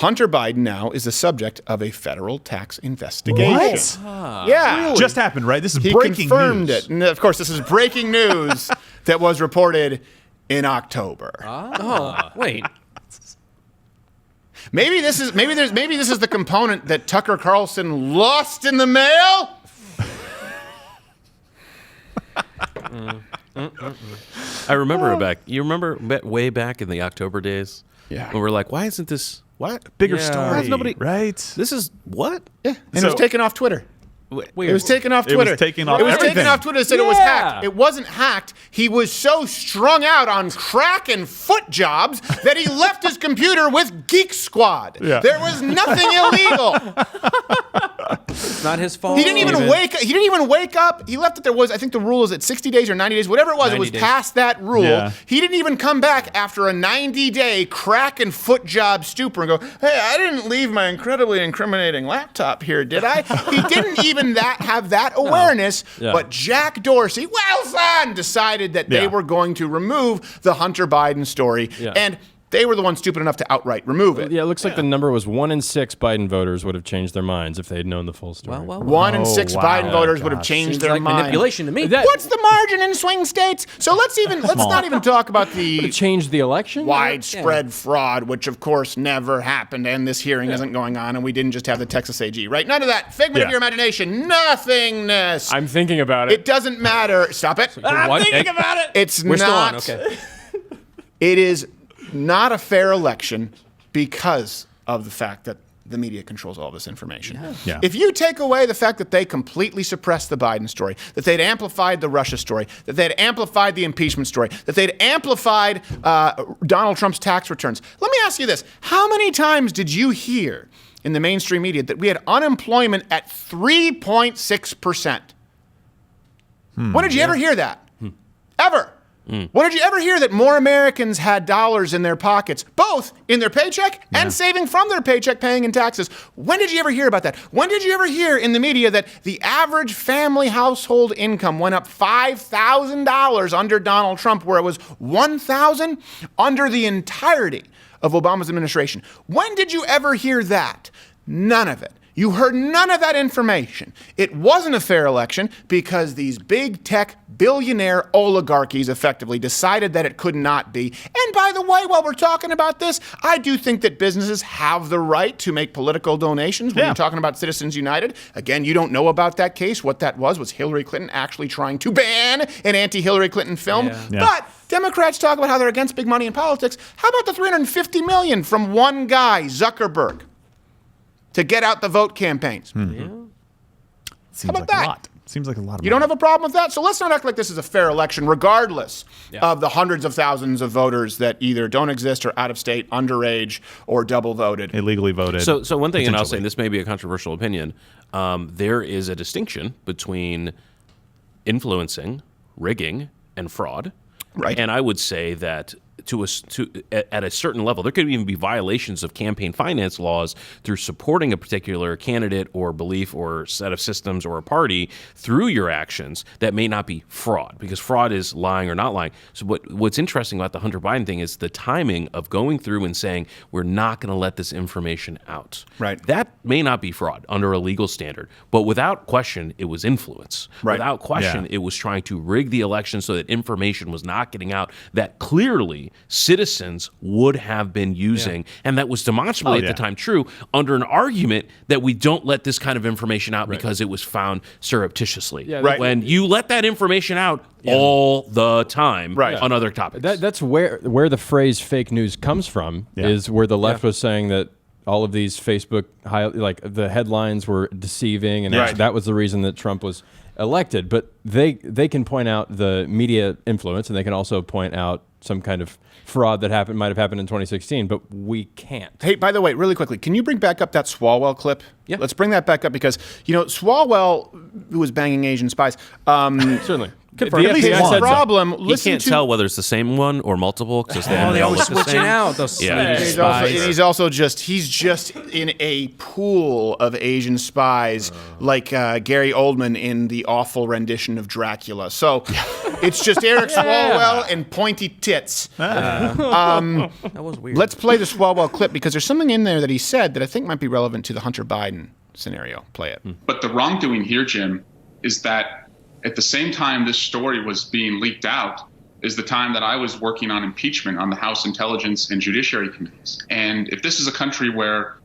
Hunter Biden now is the subject of a federal tax investigation. What? Yeah. Really? Just happened, right? This is He breaking confirmed news. it. And of course, this is breaking news that was reported in October. Wait. Maybe this is the component that Tucker Carlson lost in the mail. I remember back. You remember way back in the October days? Yeah. When we're like, why isn't this Bigger Yeah. story, Why is nobody- right? This is what? Yeah, and it was taken off Twitter. Weird. It was taken off It Twitter. was taken off It was everything. taken off Twitter. It said it was Yeah. hacked. It wasn't hacked. He was so strung out on crack and foot jobs that he left his computer with Geek Squad. Yeah. There was nothing illegal. It's not his fault. He didn't even wake up. He didn't even wake up. He left it. There was, I think the rule is at 60 days or 90 days, whatever it was. It 90 was days. past that rule. Yeah. He didn't even come back after a 90-day crack and foot job stupor and go, hey, I didn't leave my incredibly incriminating laptop here, did I? He didn't even have that awareness. Yeah. But Jack Dorsey, well done, decided that they Yeah. were going to remove the Hunter Biden story. Yeah. And they were the ones stupid enough to outright remove it. Yeah, it looks like the number was 1 in 6 Biden voters would have changed their minds if they had known the full story. Well. 1 in 6 wow. Biden voters would have Gosh. changed Seems their like mind. manipulation to me. What's the margin in swing states? So let's not even talk about the Change the election? widespread fraud, which of course never happened, and this hearing isn't going on, and we didn't just have the Texas AG, right? None of that. Figment of Yeah. your imagination. Nothingness. I'm thinking about it. It doesn't matter. Stop it. I'm thinking about it. It's We're not. still on. Okay. It is not a fair election because of the fact that the media controls all this information. Yeah. If you take away the fact that they completely suppressed the Biden story, that they'd amplified the Russia story, that they'd amplified the impeachment story, that they'd amplified Donald Trump's tax returns, let me ask you this. How many times did you hear in the mainstream media that we had unemployment at 3.6%? When did you ever hear that? Ever? When did you ever hear that more Americans had dollars in their pockets, both in their paycheck and saving from their paycheck, paying in taxes? When did you ever hear about that? When did you ever hear in the media that the average family household income went up $5,000 under Donald Trump, where it was $1,000 under the entirety of Obama's administration? When did you ever hear that? None of it. You heard none of that information. It wasn't a fair election because these big tech billionaire oligarchies effectively decided that it could not be. And by the way, while we're talking about this, I do think that businesses have the right to make political donations. When you're talking about Citizens United, again, you don't know about that case. What that was Hillary Clinton actually trying to ban an anti-Hillary Clinton film. Yeah. But Democrats talk about how they're against big money in politics. How about the $350 million from one guy, Zuckerberg, to get out the vote campaigns? Seems about like that? a lot. Seems like a lot of You don't have a problem with that? So let's not act like this is a fair election, regardless of the hundreds of thousands of voters that either don't exist or out of state, underage, or double voted. illegally voted. So one thing, and I'll say potentially. this may be a controversial opinion, there is a distinction between influencing, rigging, and fraud. Right. And I would say that at a certain level, there could even be violations of campaign finance laws through supporting a particular candidate or belief or set of systems or a party through your actions that may not be fraud, because fraud is lying or not lying. So what's interesting about the Hunter Biden thing is the timing of going through and saying, we're not going to let this information out. Right. That may not be fraud under a legal standard, but without question, it was influence. Right. Without question, it was trying to rig the election so that information was not getting out that clearly citizens would have been using, and that was demonstrably at the time true, under an argument that we don't let this kind of information out because it was found surreptitiously. Yeah, Right. When you let that information out all the time on other topics. That's where the phrase fake news comes from, is where the left was saying that all of these Facebook, the headlines were deceiving, and that was the reason that Trump was elected. But they can point out the media influence, and they can also point out some kind of fraud that might have happened in 2016, but we can't. Hey, by the way, really quickly, can you bring back up that Swalwell clip? Yeah. Let's bring that back up because, Swalwell, who was banging Asian spies, Certainly. Confirmed. At least his one. problem, He listen can't to... tell whether it's the same one or multiple, because they always look the switching same. out those Yeah. Swedish He's also, spies. he's also just in a pool of Asian spies, like Gary Oldman in the awful rendition of Dracula. So It's just Eric Swalwell and pointy tits. That was weird. Let's play the Swalwell clip because there's something in there that he said that I think might be relevant to the Hunter Biden scenario. Play it. But the wrongdoing here, Jim, is that at the same time this story was being leaked out is the time that I was working on impeachment on the House Intelligence and Judiciary Committees. And if this is a country where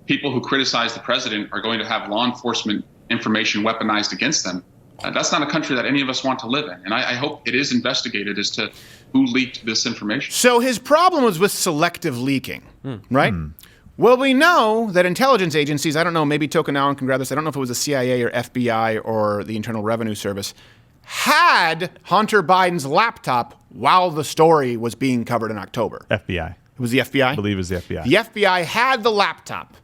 people who criticize the president are going to have law enforcement information weaponized against them, that's not a country that any of us want to live in. And I hope it is investigated as to who leaked this information. So his problem was with selective leaking, right? Well, we know that intelligence agencies, I don't know, maybe Tokunawa can grab this, I don't know if it was the CIA or FBI or the Internal Revenue Service, had Hunter Biden's laptop while the story was being covered in October. FBI. It was the FBI? I believe it was the FBI. The FBI had the laptop.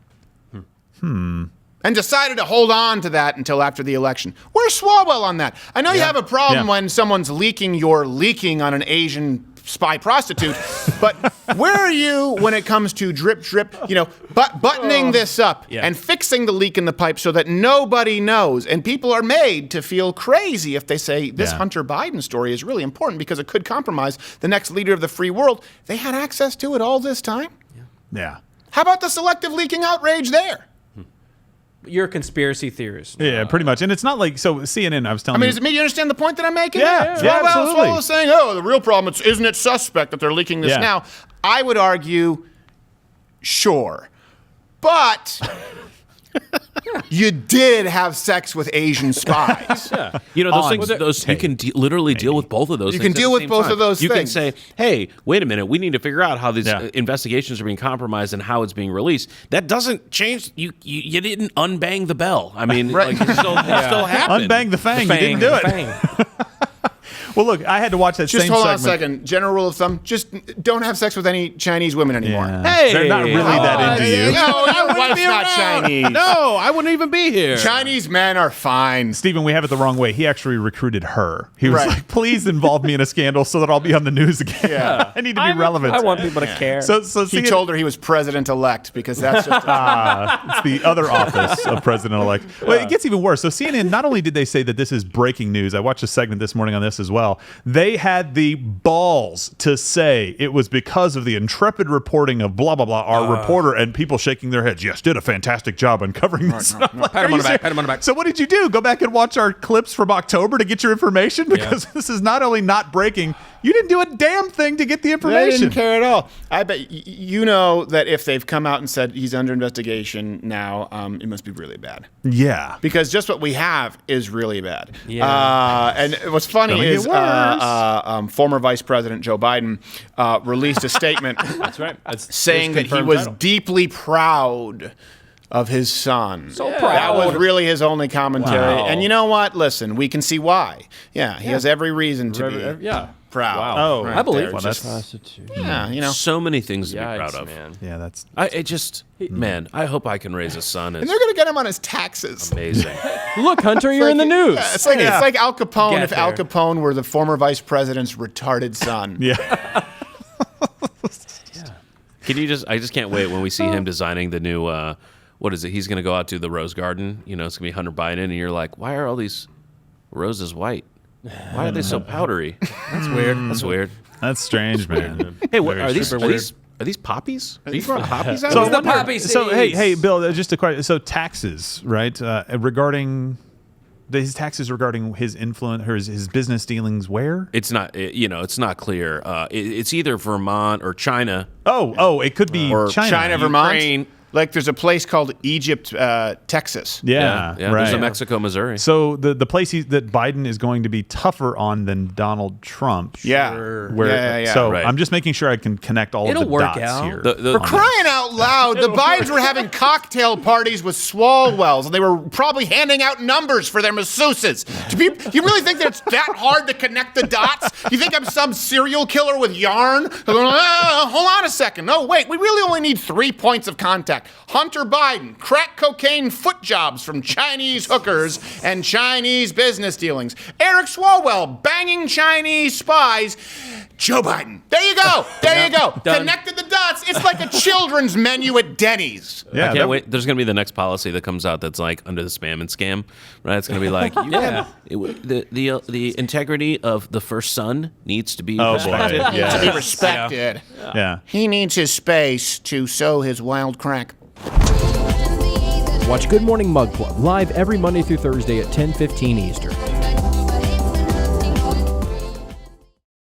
And decided to hold on to that until after the election. Where's Swalwell on that? I know you have a problem when someone's leaking your leaking on an Asian spy prostitute, but where are you when it comes to drip, buttoning this up and fixing the leak in the pipe so that nobody knows? And people are made to feel crazy if they say this Hunter Biden story is really important because it could compromise the next leader of the free world. They had access to it all this time? Yeah. How about the selective leaking outrage there? You're a conspiracy theorist. Yeah, pretty much. And it's not like, so CNN, I was telling I mean, you. does it mean you understand the point that I'm making? Yeah, absolutely. Swalwell is saying, oh, the real problem is, isn't it suspect that they're leaking this now? I would argue, sure. But you did have sex with Asian spies. You know, those things, you can literally deal with both of those You things. can deal with both of those You things. can say, hey, wait a minute, we need to figure out how these investigations are being compromised and how it's being released. That doesn't change. You didn't unbang the bell. I mean, like, it still happened. Unbang the fang. You didn't do it. Well, look, I had to watch that Just same hold on a segment. second. General rule of thumb, just don't have sex with any Chinese women anymore. Yeah. Hey, they're not really that into you. No, your wife's not Chinese. No, I wouldn't even be here. Chinese men are fine. Stephen, we have it the wrong way. He actually recruited her. He was Right. like, please involve me in a scandal so that I'll be on the news again. Yeah. I need to be relevant. I want people to care. So He told her he was president-elect because that's just it's the other office of president-elect. Well, it gets even worse. So CNN, not only did they say that this is breaking news, I watched a segment this morning on this as well. They had the balls to say it was because of the intrepid reporting of blah, blah, blah, our reporter, and people shaking their heads. Yes, did a fantastic job uncovering this. Pat him on the back. So what did you do? Go back and watch our clips from October to get your information? Because this is not only not breaking, you didn't do a damn thing to get the They information. didn't care at all. I bet you know that if they've come out and said he's under investigation now, it must be really bad. Yeah. Because just what we have is really bad. Yeah. And what's funny Gonna is get worse. former Vice President Joe Biden released a statement That's right. saying that he was deeply proud of his son. So That proud. was really his only commentary. Wow. And you know what? Listen, we can see why. Yeah, he has every reason to be proud. Wow. Oh, Right I believe there. well, Just- Prostitute. yeah, you know. So many things to be Yikes, proud of. man. Yeah, that's... Man, I hope I can raise a son. And It's they're going to get him on his taxes. amazing. Look, Hunter, you're in the news. Yeah, it's like Al Capone Get if Al there. Capone were the former vice president's retarded son. Yeah. Can you I just can't wait when we see him designing the new, what is it? He's going to go out to the Rose Garden. You know, it's going to be Hunter Biden. And you're like, why are all these roses white? Why are they so powdery? That's weird. That's weird. That's strange, man. Hey, what Very are these? strange. Are these poppies? Are you growing poppies out So, of the poppy hey, seeds. Bill, just a question. So taxes, right? Regarding his taxes regarding his influence or his business dealings, where? It's not, it's not clear. It's either Vermont or China. Oh, it could be Or China. Vermont. Ukraine. Like there's a place called Egypt, Texas. Yeah, There's right. a Mexico, Missouri. So the place that Biden is going to be tougher on than Donald Trump. Yeah. Where, Yeah. So Right. I'm just making sure I can connect all It'll of the work dots out. here. The- Crying out loud, the Bidens were having cocktail parties with Swalwells, and they were probably handing out numbers for their masseuses. Do you really think that it's that hard to connect the dots? You think I'm some serial killer with yarn? Hold on a second. No, wait, we really only need 3 points of contact. fact. Hunter Biden, crack cocaine foot jobs from Chinese hookers and Chinese business dealings. Eric Swalwell, banging Chinese spies. Joe Biden. There you go. There you go. Done. Connected the dots. It's like a children's menu at Denny's. Yeah, I can't wait. There's going to be the next policy that comes out that's like under the spam and scam, right? It's going to be like, the integrity of the first son needs to be respected. boy. Yeah. To be respected. Yeah. He needs his space to sow his wild crack. Watch Good Morning Mug Club live every Monday through Thursday at 10:15 Eastern.